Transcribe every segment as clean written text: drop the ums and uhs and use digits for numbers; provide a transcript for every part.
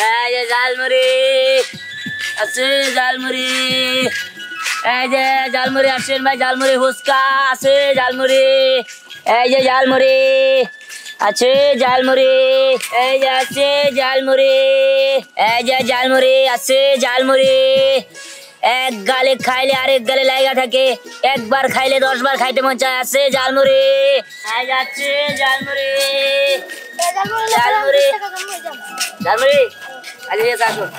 এই যে ঝালমুড়ি আছে, ঝালমুড়ি এই যে ঝালমুড়ি আসেন ভাই, ঝালমুড়ি ফুচকা আছে, ঝালমুড়ি এই যে ঝালমুড়ি আছে, ঝালমুড়ি এই যে আছে, ঝালমুড়ি এই যে ঝালমুড়ি আছে, ঝালমুড়ি এক গালে খাইলে আরেক গালে লাগা থাকে, একবার খাইলে 10 বার খাইতে মন চায়। আছে ঝালমুড়ি এই যাচ্ছে, ঝালমুড়ি ঝালমুড়ি ঝালমুড়ি আজ এসে আসুন।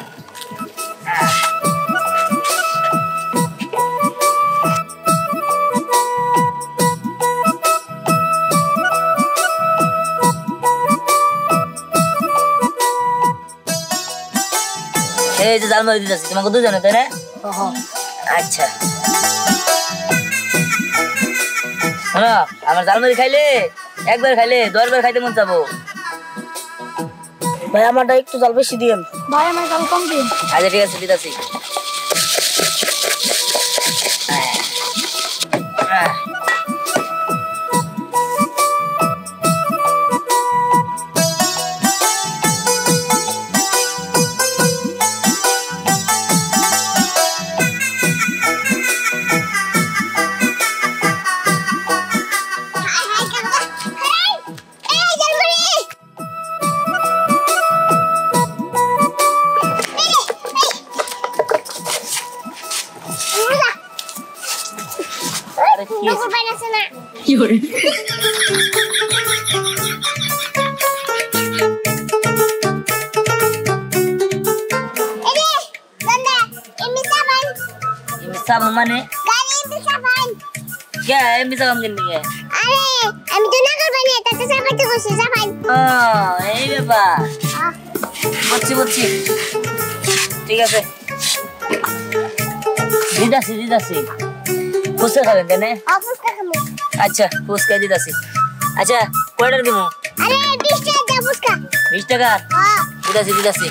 এই যে ঝালমুড়ি দিতেছি তোমাকে, দুজনে তাই না? আচ্ছা শোনো, আমার ঝালমুড়ি খাইলে একবার খাইলে 10 বার খাইতে মন চাবো। ভাই আমারটা একটু জাল বেশি দিয়েন। ভাই আমার জাল কম দিন। আচ্ছা ঠিক আছে দিতেছি। साबुन माने गाड़ी पे साबुन क्या है? एमबी साबुन किननी है? अरे আমি তো না করব না, তাতে সাবুন তো কইছি সাবুন। এই ব্যাপার। বুঝছি ঠিক আছে দিদাসি ফুচকা খাবেন তাই না? ফুচকা খাবো। আচ্ছা ফুচকা দিদাসি। আচ্ছা কয়টার দিমু? আরে 20 টাকা দাও ফুচকা। 20 টাকা? হ্যাঁ দিদাসি।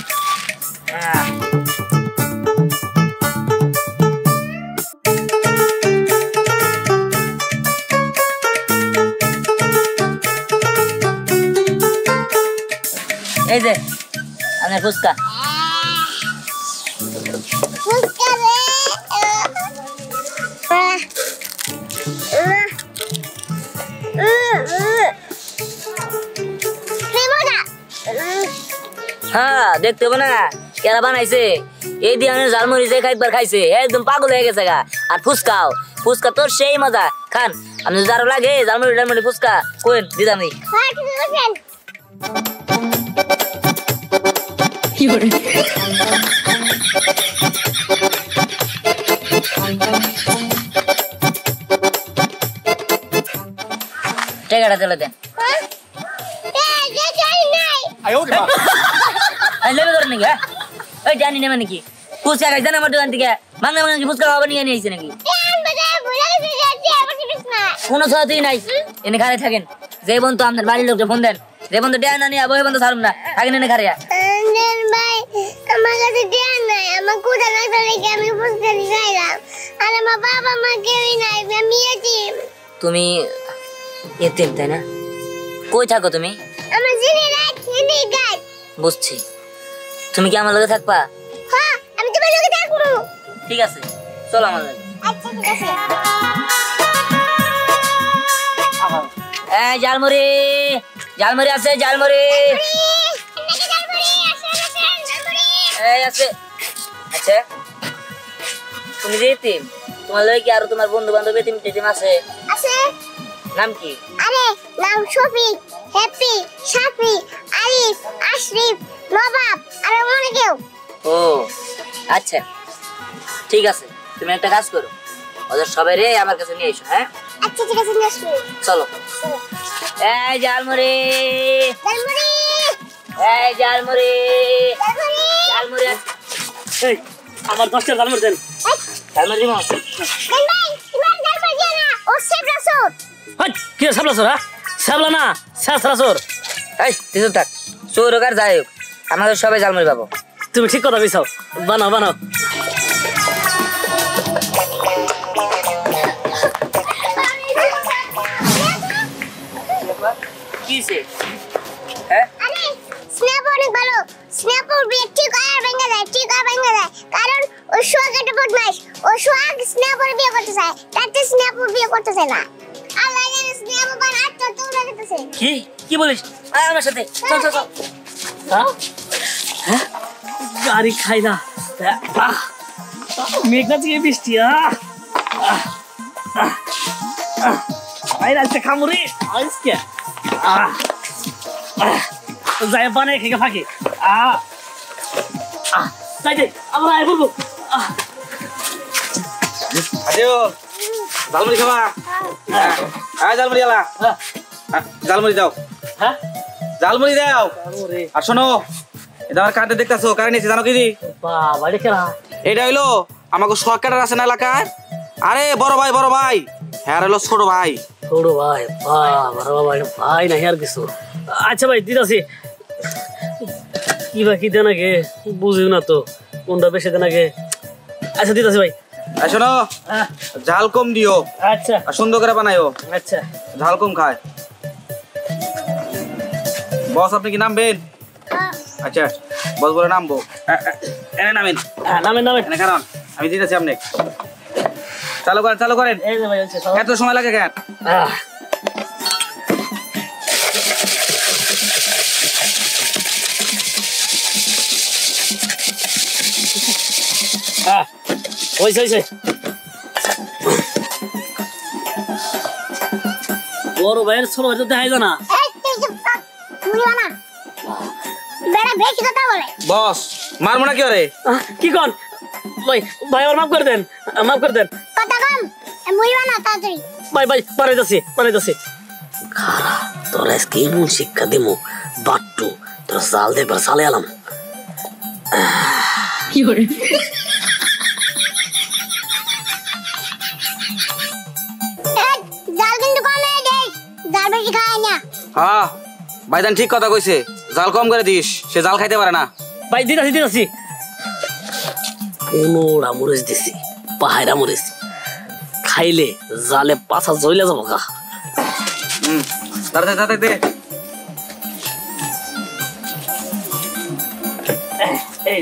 এই যে আমার ফুচকা। ফুচকা রে হ্যাঁ দেখতে হবে না কেরা বানাইছে। এই দিয়ে আমি ঝালমুড়ি যে একবার খাইছে একদম পাগল হয়ে গেছে গা। আর ফুচকা তোর সেই মজা খান। আমি যারো লাগে ঝালমুড়ি ফুচকা কোয়েন দিদাম নি। হ্যাঁ ঠিক আছে। টাকাটা চলে দেন। লেবে ধরে নাকি? ওই জানি না মানে কি ফুচকা খাইছেন আমার দোকান থেকে? ভাঙা কি ফুচকা খাওয়া নিয়ে নিয়েছে নাকি? কোনো সাথেই নাই। এনে খারে থাকেন। যে বন্ধু আপনার বাড়ির লোককে ফোন দেন, যে বন্ধু দেয় না নিয়ে বই বন্ধু ছাড়ুন না, থাকেন এনে খারিয়া। আমার কাছে জ্ঞান নাই, আমার কোথা লাগতে রেখে আমি ফুচকা খাইলাম। আর আমার বাবা মা কেউই নাই, আমি এতিম। তুমি এতিম তাই না? কই থাকো তুমি? আমার জিনে রাখিনি গাছ। বুঝছি। তুমি কি আমার লগে থাকবা? হ্যাঁ আমি তোমার লগে থাকবো। ঠিক আছে চলো আমার লগে। আচ্ছা ঠিক আছে। ঝালমুড়ি আছে, ঝালমুড়ি আছে। আচ্ছা তুমি যে এতিম, তোমার লগে কি আরো তোমার বন্ধু বান্ধব এতিম আছে? আছে। নাম কি? আরে নাম শফিক, হ্যাপি, শাফি, আরিফ, আশরিফ, নবাব আর মনে কেউ। ও আচ্ছা ঠিক আছে, তুমি একটা কাজ করো, ওদের সবাই রে আমার কাছে নিয়ে এসো। হ্যাঁ আচ্ছা ঠিক আছে, নিয়ে আসবো। চলো। এই ঝালমুড়ি ঝালমুড়ি এই আমার 10টা ঝালমুড়ি দেন। ঝালমুড়ি দিমু। দেন ভাই, তোমার ঝালমুড়ি দিয়ে না, ও সেবরা সুট। হাই কি সাবলা সর? হ্যাঁ সাবলা না, সাসরা সর। এই তুই থাক, চোর হোক আর যাই হোক আমাদের সবাই ঝালমুড়ি পাবো। তুমি ঠিক কথা কইছো, বানাও। কিসে? হ্যাঁ আরে স্ন্যাপ অনেক ভালো, স্ন্যাপ ওর বিয়ে ঠিক আর ভেঙে যায় কারণ ও সোহাগ একটা বদমাইশ ও সোহাগ স্নেহাপুর বিয়ে করতে চায় তাতে স্নেহাপুর বিয়ে করতে চায় না আল্লাহ জানে স্নেহাপুর বান আত্মহত্যা করে দিতেছে কি বলিস আয় আমার সাথে চল চল চল হ্যাঁ গাড়ি খাই না মেঘনা থেকে বৃষ্টি আজকে খামুরি আজকে যাই বানাই খেয়ে ফাঁকি তাই যে আমরা আয় বলবো জালমুড়ি খাবা জালমুড়ি আলা জালমুড়ি দাও হ্যাঁ জালমুড়ি দাও আর শোনো এটা আমার কার্ডে দেখতেছো কারে নিয়েছি জানো কি বাবা দেখে না এটা হইলো আমাকে সরকারের আছে না এলাকায় আরে বড় ভাই হ্যাঁ হলো ছোট ভাই ভাই না আর কিছু আচ্ছা ভাই দিদাসি কি ভাই কি দেন আগে বুঝি না তো কোনটা বেশি দেন আগে আচ্ছা দিদাসি ভাই শোনো ঝাল কম দিও আচ্ছা আর সুন্দর করে বানাইও আচ্ছা ঝাল কম খায় বস আপনি কি নামবেন আচ্ছা বস বলে নামবো এনে নামেন নামেন এনে কারণ আমি দিতেছি আপনি চালু করেন এই যে ভাই হচ্ছে এত সময় লাগে কেন হয়েছে বড় ভাইয়ের ছোট ভাই তো দেখাই না বেড়া বেশি কথা বলে বস মারবো না কি রে কি কন ভাই ভাই আর মাফ করে দেন কথা কম মুই বানা তাড়াতাড়ি ভাই পারে যাচ্ছে খারা তোর আজকে এমন শিক্ষা দিমু বাট্টু তোর সাল দেবার সালে আলাম কি করে জাল কিন্তু কমে দেই জাল বেশি খায় না হ্যাঁ ভাইজান ঠিক কথা কইছে জাল কম করে দিস সে জাল খাইতে পারে না ভাই দিদাসি কোনোড়া মরিচ দিছি পাহাড়া মরিচ খাইলে জালে পাছা জ্বলে যাবো গা তাড়াতাড়ি দে এই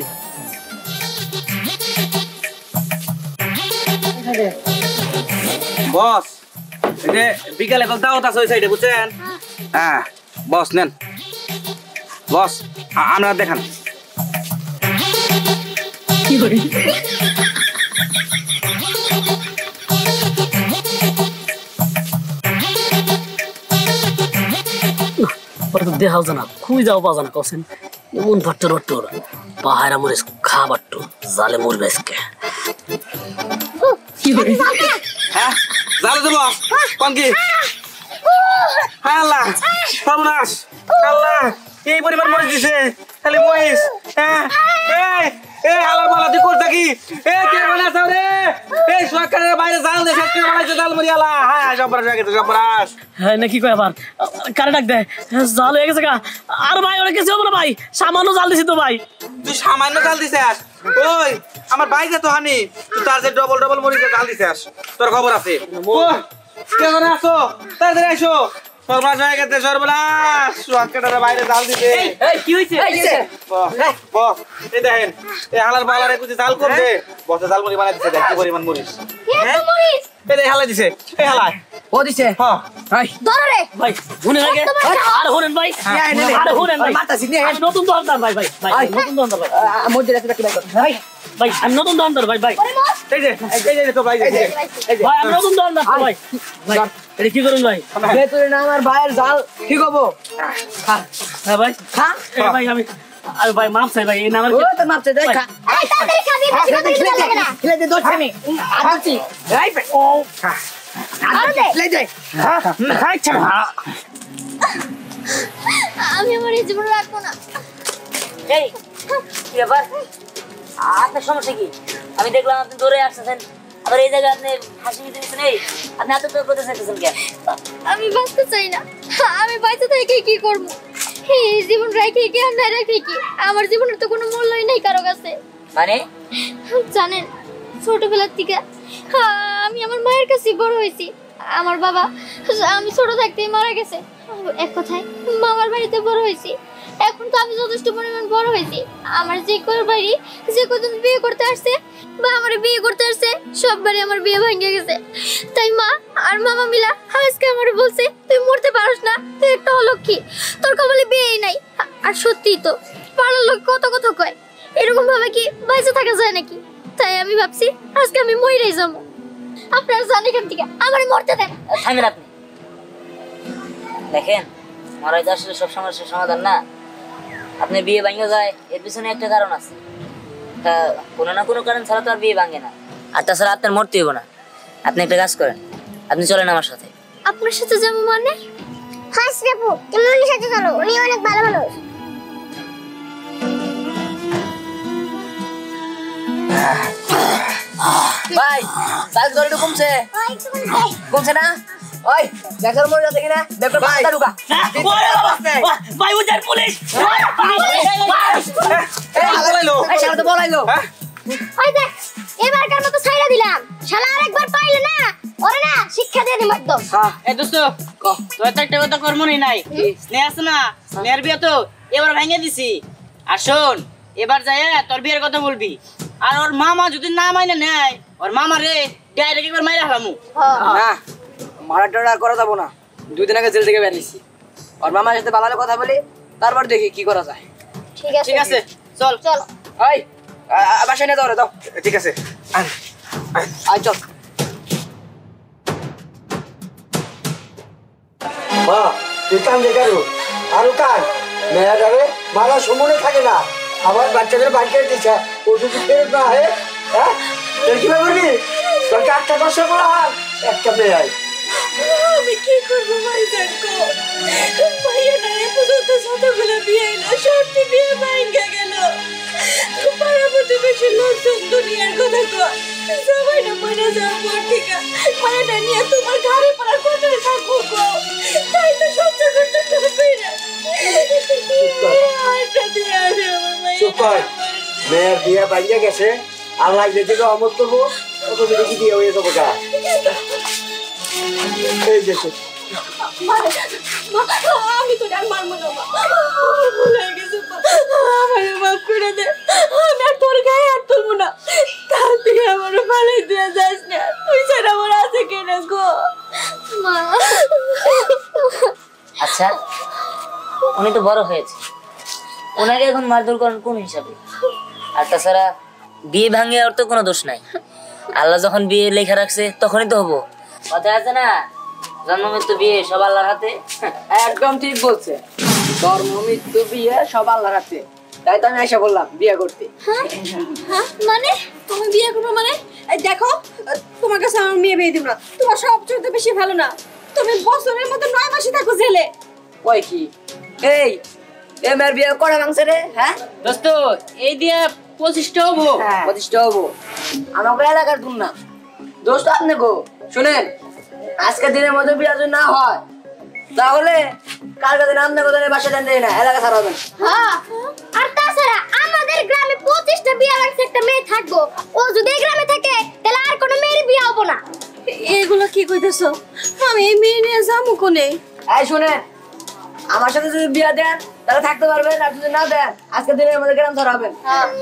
বস এই বিকালে কল দাওয়াত আছে ওই সাইডে বুঝছেন হ্যাঁ বস নেন বস আমরা দেখান কি করে দেখাও জানা খুঁই যাও বাজানা কছেন এমন ভাট্টর পাহাড়া মরিস খা বাট্টু জালে মরবে আজকে কি করে হ্যাঁ জালে দেবো কোন কি হ্যাঁ আল্লাহ সর্বনাশ আল্লাহ এই পরিবার মরে দিছে খালি মহিষ হ্যাঁ এই হালার মালা তুই করতে কি কে বানাছ রে এই সরকারের বাইরে জাল দে সব বানাইছে জাল মরিয়ালা হ্যাঁ সবরাস হ্যাঁ নাকি কয় আবার কারে ডাক দে জাল হয়ে গেছে গা আর ভাই ওরা কিছু হবে না ভাই সামান্য জাল দিছি তো ভাই তুই সামান্য জাল দিছিস ওই আমার ভাই যে তো হানি তুই তার যে ডবল মরিচে জাল দিছিস তোর খবর আছে কে বানা আছো তাড়াতাড়ি আইসো সর্বনাশ হয়ে গেছে সর্বনাশ সরকারের বাইরে জাল দিতে এই কি হইছে বস এই দেখেন এই হালার বালারে কুচি জাল কম দে বসে জাল মুড়ি বানাই দিছে দেখ কি পরিমাণ মরিচ হ্যাঁ এই হালা দিছে এই হালা ও দিছে হ্যাঁ ভাই ধরো রে ভাই শুনে লাগে আর শুনেন ভাই আর শুনেন ভাই মারতাছি নে আমি নতুন দোকানদার ভাই নতুন দোকানদার ভাই মধ্যে রাখতে কি ভাই ভাই আমি নতুন দোকানদার ভাই এই যে তো ভাই এই যে ভাই আমি নতুন দোকানদার তো ভাই এটা কি করুন ভাই ভেতরে না আমার ভাইয়ের জাল ঠিক হবো হ্যাঁ ভাই খা ভাই আমি আরে ভাই মাপ চাই ভাই এই নামের ও তো মাপতে দেখ খা এই তাড়াতাড়ি খাবি বেশি কথা বলতে লাগে না খেলে দে দোষ আমি আছি এই ও আরে দে লে দে আচ্ছা আমি আমার এই জীবন রাখবো না এই কি ব্যাপার আপনার সমস্যা কি আমি দেখলাম আপনি দৌড়ে আসতেছেন আবার এই জায়গায় আপনি হাসি মিতে দিচ্ছেন এই আপনি এত তো করতে চাইতেছেন কেন আমি বাঁচতে চাই না আমি বাইরে থেকে কি করব এই জীবন রাখি কি আর না রাখি কি আমার জীবনের তো কোনো মূল্যই নাই কারো কাছে মানে জানেন ছোটবেলার থেকে আমি আমার মায়ের কাছে বড় হয়েছি আমার বাবা আমি ছোট থাকতেই মারা গেছে এক কথায় মামার বাড়িতে বড় হয়েছি এখন তো আমি যথেষ্ট পরিমাণ বড় হয়েছি। আমার যে কয় বাড়ি যে কজন বিয়ে করতে আসছে বা আমার বিয়ে করতে আসছে সববারই আমার বিয়ে ভেঙে গেছে। তাই মা আর মামা মিলা আজকে আমার বলছে তুই মরতে পারস না, তুই একটা অলক্ষী, তোর কপালে বিয়েই নাই। আর সত্যিই তো পাড়ার লোক কত কথা কয়, এরকম ভাবে কি বেঁচে থাকা যায় নাকি? তাই আমি ভাবছি আজকে আমি মরেই যাবো। আপনারা জান এখান থেকে, আমার মরতে দেন। থামেন আপনি। দেখেন মরাই তো আসলে সব সমস্যার সমাধান না। আপনি বিয়ে ভাঙে যায় এর পিছনে একটা কারণ আছে, তা কোনো না কোনো কারণ ছাড়া তো আর বিয়ে ভাঙে না। আর তাছাড়া আপনার মরতে হইব না। আপনি একটা কাজ করেন, আপনি চলেন আমার সাথে। আপনার সাথে যাবো মানে? হ্যাঁ শ্রেপু, তুমি উনির সাথে চলো, উনি অনেক ভালো মানুষ। ভাই কাল ধরে একটু কমছে ওই একটু করে কমছে না? ওই দেখার মনে যাচ্ছে কিনা দেখো ভাই ঢুকা ভাই উজার পুলিশ এই শালা তো বলাইলো। ওই দেখ এবারকার মতো ছাইরা দিলাম, শালা আরেকবার পাইলে না ওরে না শিক্ষা দিয়ে দিম একদম। এ দোস্ত তোর তো একটা কথা কর্ম নাই, স্নেহ আছে না, স্নেহের বিয়ে তো এবার ভেঙে দিছি। আর শোন এবার যাই তোর বিয়ের কথা বলবি, আর ওর মামা যদি না মাইনে নেয় ওর মামা রে ডাইরেক্ট একবার মাইরা হলামু। না মারা টারা আর করা যাবো না, 2 দিন আগে জেল থেকে বেরিয়েছি। ওর মামার সাথে ভালো কথা বলি, তারপর দেখি কি করা যায়। ঠিক আছে চল চল। ওই বাসায় নিয়ে যাও রে, দাও। ঠিক আছে আয় চল। মা তুই কান্দে কেন? আরো কান মেয়া যাবে, মারা সময় থাকে না। আমার বাচ্চাদের বাড়িতে দিচ্ছে, ও যদি ফেরত না হয়, হ্যাঁ তুই কি করবি? তোকে 8টা 10টা করা হয়, একটা মেয়ে আয়। আমি কি করবো ভাই? দেখো ভাইয়া না এ পর্যন্ত যতগুলো বিয়ে এলো সবটি বিয়ে ভাঙ্গা গেল। পাড়া প্রতিবেশীর লোকজন দুনিয়ার কথা কয়, সবাই না মরে যাওয়ার পর থেকে মায়াটা নিয়ে তোমার ঘরে পড়ার কোথায় থাকবো গো? তাই তো সহ্য করতে পারবি না। আরেকটা দিয়ে আসে আমার মাইয়া। চুপ কর, মেয়ের বিয়ে বাড়িয়ে গেছে, আল্লাহ যেদিকে অমত করবো ওখানে দেখি বিয়ে হয়ে যাবো গা। এই যে আমি তো আর মারবো না, ভুল হয়ে গেছে, আমার মাফ করে দে। আমি আর তোর গায়ে হাত তুলবো না, তার থেকে আমার ভালোই দিয়ে যাস না। তুই ছাড়া আমার আছে কেন গো? মা আচ্ছা উনি তো বড় হয়েছে, ওনাকে এখন মারধর করেন কোন হিসাবে? আর তাছাড়া বিয়ে ভাঙে ওর তো কোনো দোষ নাই। আল্লাহ যখন বিয়ে লেখা রাখছে তখনই তো হবো। কথা আছে না, জন্ম মৃত্যু বিয়ে সব আল্লাহর হাতে। একদম ঠিক বলছে, জন্ম মৃত্যু বিয়ে সব আল্লাহর হাতে। তাই তো আমি আশা বললাম বিয়ে করতে। হ্যাঁ মানে তুমি বিয়ে করবো মানে? এই দেখো তোমার কাছে আমার মেয়ে বিয়ে দিব না, তোমার সবচেয়ে বেশি ভালো না। তুমি বছরের মতো 9 মাসে থাকো জেলে। ওই কি এই মেয়ের বিয়ে করে মাংস রে? হ্যাঁ দোস্ত এই দিয়ে 25টা হবো। 25টা হবো। আমাকে এলাকার দুন না দোস্ত, আপনি গো শুনেন, আজকে দিনের মধ্যে বিয়ে যদি না হয় তাহলে কালকে দিন আপনার কোথায় বাসা দেন না, এলাকা ছাড়া হবেন। হ্যাঁ আর তাছাড়া আমাদের গ্রামে 25টা বিয়ে লাগছে, একটা মেয়ে থাকবো। ও যদি এই গ্রামে থাকে তাহলে আর কোনো মেয়ের বিয়ে হবো না। এগুলো কি কইতেছো? আমি এই মেয়ে নিয়ে যাবো কোনে? এই শুনেন, আমার সাথে যদি বিয়ে দেন তাহলে থাকতে পারবেন, আর যদি না দেন আজকে দিনের মধ্যে গ্রাম ছাড়া হবেন।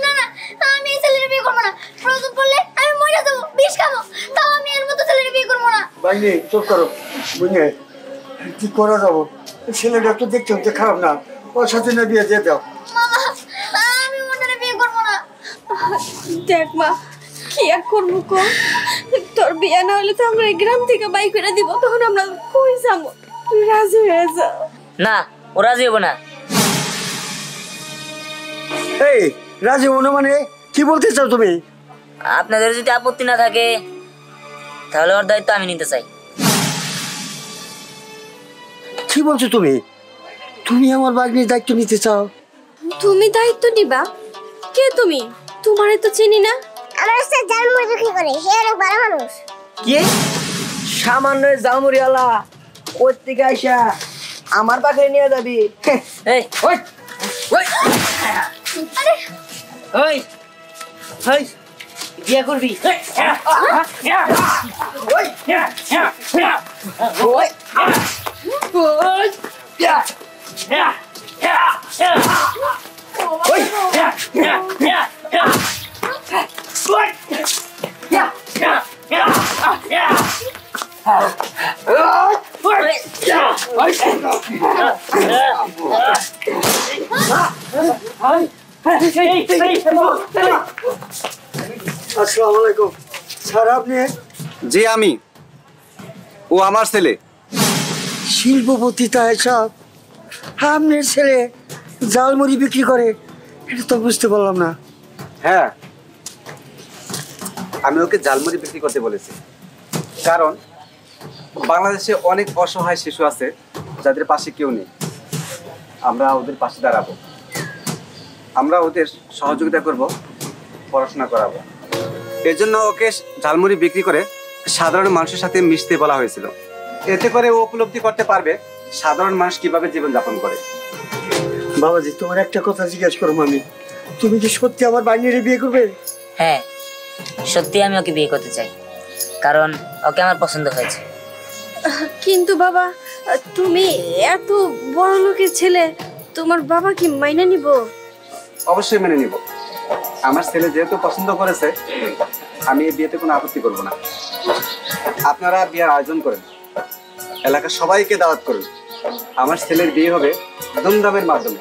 না না আমি এই ছেলের বিয়ে করবো না, প্রয়োজন পড়লে আমি মরে যাবো, বিষ খাবো, তাও আমি এর মতো ছেলের বিয়ে করবো না। বাইরে চুপ করো, বুঝলে কি করা যাবো? ছেলেটা তো দেখতে হতে খারাপ না, ওর সাথে না বিয়ে দিয়ে দাও। মামা আমি ওনার বিয়ে করবো না। দেখ মা কি আর করবো কো? তোর বিয়ে না হলে তো আমরা এই গ্রাম থেকে বাই করে দিব, তখন আমরা কই যাবো? তুই রাজি হয়ে যা। না ও রাজি হবো না। এই রাজি মনে মানে কি বলতে চাও তুমি? আপনাদের যদি আপত্তি না থাকে তাহলে ওর দায়িত্ব আমি নিতে চাই। কি বলছো তুমি? তুমি আমার বাগনির দায়িত্ব নিতে চাও? তুমি দায়িত্ব নিবা? কে তুমি? তোমারে তো চিনি না। আমার সাথে জালমুড়ি বিক্রি করে, সে অনেক ভালো মানুষ। কি সামান্য জামুরিয়ালা কোত্থেকে আইসা আমার পাখে নিয়ে যাবি? এই ওই ওই ওই ওই বিয়ে করবি? ওই আসসালামু আলাইকুম স্যার, আপনি? জি আমি, ও আমার ছেলে। শিল্পপতি তাই সাহেব, আপনার ছেলে জালমুড়ি বিক্রি করে? এটা তো বুঝতে পারলাম না। হ্যাঁ, আমি ওকে ঝালমুড়ি বিক্রি করতে বলেছি, কারণ বাংলাদেশে অনেক অসহায় শিশু আছে যাদের পাশে কেউ নেই। আমরা ওদের পাশে দাঁড়াবো, আমরা ওদের সহযোগিতা করব, পড়াশোনা করাবো। এর জন্য ওকে ঝালমুড়ি বিক্রি করে সাধারণ মানুষের সাথে মিশতে বলা হয়েছিল। এতে করে ও উপলব্ধি করতে পারবে সাধারণ মানুষ কিভাবে জীবনযাপন করে। বাবাজি, তোমার একটা কথা জিজ্ঞাসা করবো আমি, তুমি কি সত্যি আমার বাইরে বিয়ে করবে? হ্যাঁ, সত্যি আমি ওকে বিয়ে করতে চাই, কারণ ওকে আমার পছন্দ হয়েছে। কিন্তু বাবা, তুমি এত বড় লোকের ছেলে, তোমার বাবা কি মাইনে নিব? অবশ্যই মেনে নিব। আমার ছেলে যেহেতু পছন্দ করেছে, আমি এই বিয়েতে কোনো আপত্তি করব না। আপনারা বিয়ের আয়োজন করেন, এলাকার সবাইকে দাওয়াত করুন। আমার ছেলের বিয়ে হবে ধুমধামের মাধ্যমে।